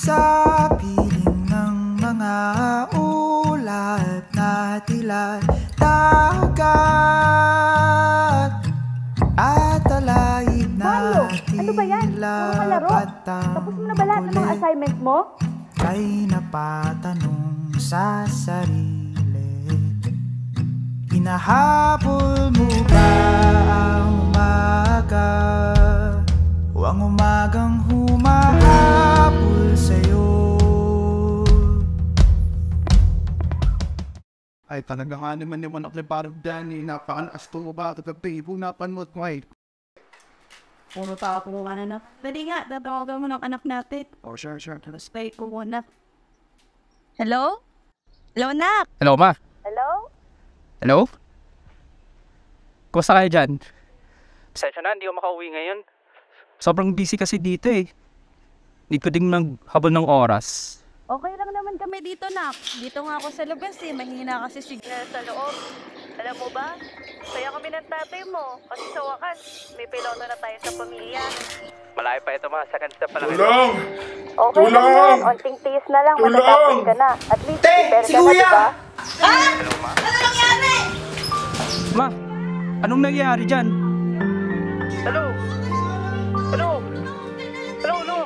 Sa piling ng mga ulat na tila dagat at alay na ano ba yan? Mga laro? Tapos mo na ba lahat ng mga assignment mo? Kay napatanong sa sarili, hinahabol mo ba ang umaga o ang umagang humahabol sa'yo? Ay talaga nga naman yung anak ni parang Danny, napaka-asto mo ba ito gabi, bunapan mo at white. Puro tao po ka na na. Dali nga, tatawagan mo ng anak natin. Oh, sure. Tapos pay ko muna. Hello? Hello, anak? Hello, ma. Hello? Hello? Kumusta kayo dyan? Pasensya na, hindi ko makauwi ngayon. Sobrang busy kasi dito eh. Hindi ko din maghabol ng oras. Okay lang naman kami dito, nak. Dito nga ako sa labas eh. Mahina kasi signal sa loob. Alam mo ba? Kaya kami ng tatay mo. Kasi sa wakas, may piloto na tayo sa pamilya. Malayo pa ito mga seconds na pala. Tulong! Okay lang yan. Onting tiis na lang. Matatapos ka na. At least, prepare ka na, diba? Ha? Ano nangyari? Ma, anong nangyari dyan? Hello? Hello? Hello, hello?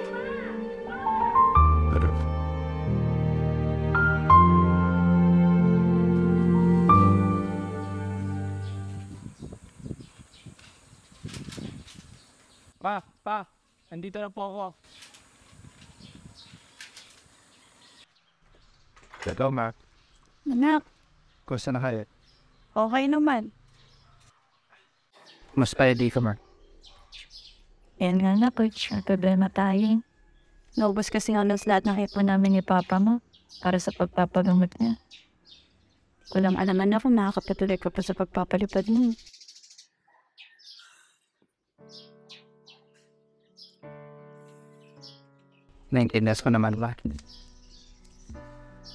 Pa, andito na po ako. Hello, Mark. Anak, Kumusta na kayo? okay naman. Mas pwede ka, Mark. Yan nga na, coach. May problema tayo. Naubos kasi nga lahat ng ipon namin ni Papa mo para sa pagpapagamot niya. Walang alaman na kung nakakapatuloy ka pa sa pagpapalipad mo. Naintindihan ko naman ba?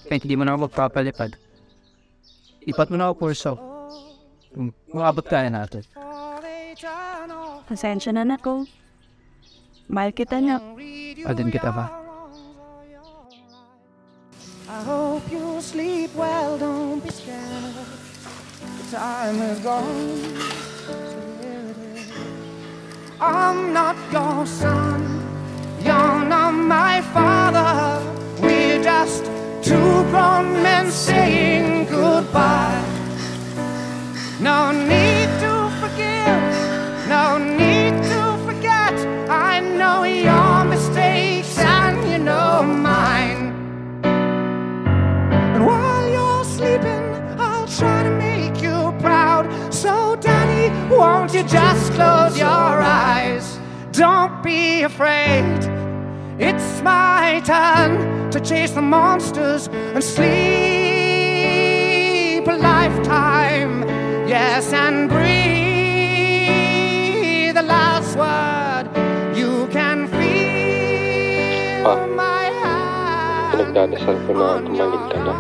Kaya hindi mo na ako magpapalipad. Ipat mo na ako purso. Makabot kaya natin. Pasensya na na ko. Mahal kita na. Adin kita ba? I hope you sleep well, don't be scared. The time is gone. I'm not your son, you're not my father. We're just two grown men saying goodbye. No need to forgive, no need to forget. I know your mistakes and you know mine. And while you're sleeping, I'll try to make you proud. So Daddy, won't you just close your eyes? Don't be afraid, it's my turn to chase the monsters and sleep a lifetime. Yes, and breathe the last word. You can feel my hand. Pinagdadasal ko na tumalig ka na.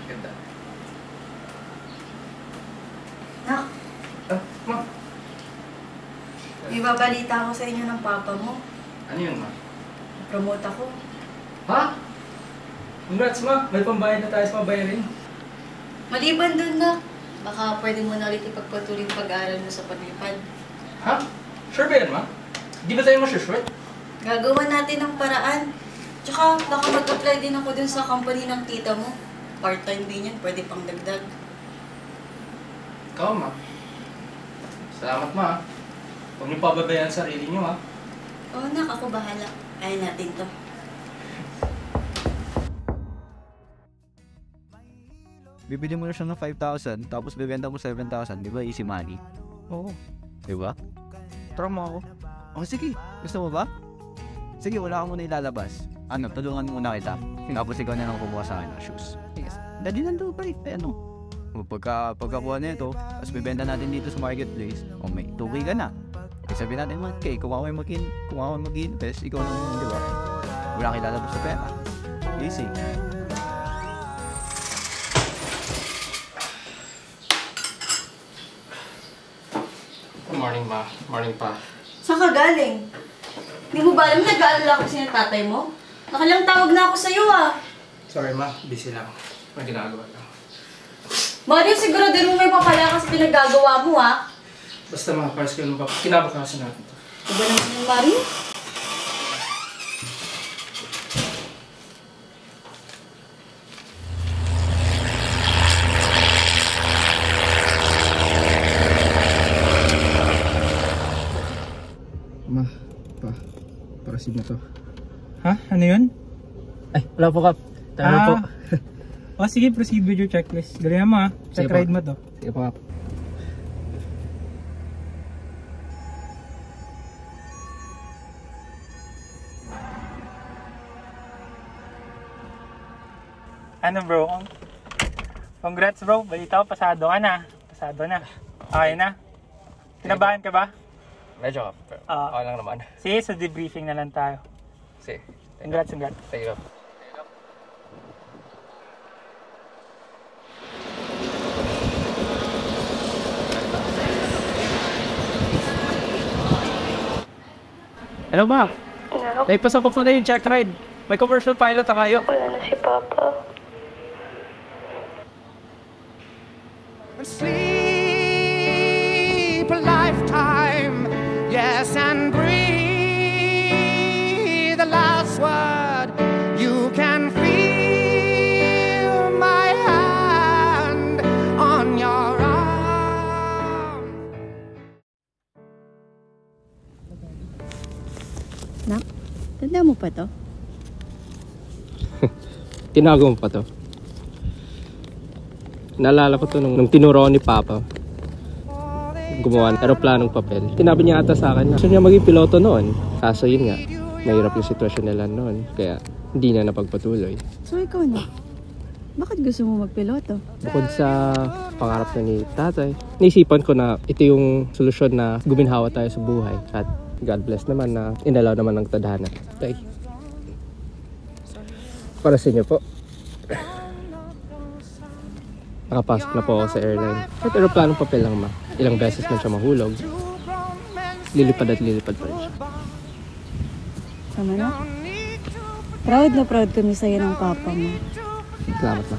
Ganda. Nak, Ma. may babalita ako sa inyo ng papa mo. Ano yun, ma? Promote ako. Ha? Congrats, ma. May pambayad na tayo sa mabayarin. Maliban dun na, baka pwede mo na ulit ipagpatuloy yung pag-aaral mo sa paglipad. Ha? Sure ba yan, ma? Di ba tayo masushoot? Gagawa natin ng paraan. Tsaka baka mag-apply din ako dun sa company ng tita mo. Part-time din yan, pwede pang dagdag. Ikaw, ma. Salamat, ma. Huwag niyo pababayaan sa sarili niyo, ha? Oo, nak, ako bahala. Kaya natin to. Bibili mo na siya ng 5,000, tapos bibenta mo 7,000, di ba? Easy money. Oo. Di ba? Tara mo ako. O sige, gusto mo ba? Sige, wala ka muna ilalabas. Ano, tulungan muna kita. Tapos ikaw na lang kumuha sa akin ng shoes. Yes. Dali lang daw, balik. Ano? Pagkakuha na ito, tapos bibenta natin dito sa marketplace, o may 2K ka na. Kasi sabihin natin, 1K, kung ako mag-invest, ikaw naman, di ba? Wala kang ilalabas sa pera. Easy. Good morning, ma. Morning pa. Saan ka galing? Hindi mo ba alam nag-aalala ko sa tatay mo? Nakalang tawag na ako sa'yo ah. Sorry, ma. Busy lang. May ginagawa lang. Mario, siguro din mo may papala kasi pinaggagawa mo ah. Basta mga pares kayo ba? Kinabakasan natin to. Iba naman yung Mario? Ma, pa. Parasin na to. Ha? Ano yun? Ay, wala po, Kap. Tara po. O sige, proceed with your checklist. Galingan mo ha. Check ride mo to. Sige po, Kap. Ano bro? Congrats bro. Balita ko, pasado ka na. Pasado na. Okay na. Kinabahan ka ba? Medyo, Kap. Okay lang naman. Sige, sa debriefing na lang tayo. Sige. Congrats. Thank you, Kap. Hello, ma. Naipasa ko na yung check ride. May commercial pilot na kayo. Wala na si Papa. Sleep a lifetime, yes, and breathe the last word. You can feel my hand on your arm. Nak, tanda mo pa to? Tinago mo pa to. Naalala ko to nung tinuruan ni Papa. Gumawa ng aeroplanong papel. Tinabi niya ata sa akin na gusto niya maging piloto noon. Kaso yun nga, mahirap yung sitwasyon nila noon. Kaya hindi niya napagpatuloy. So ikaw na, bakit gusto mo magpiloto? Bukod sa pangarap na ni tatay, naisipan ko na ito yung solusyon na guminhawa tayo sa buhay. At God bless naman na inalaw naman ng tadhana. Tay, para sa inyo po. Nakapasok na po ako sa airline. At aeroplanong papel lang, ma. Ilang beses man siya mahulog. Lilipad at lilipad pa rin siya. Tama na? Proud na proud kami sa'yo ng papa mo. Salamat, ma.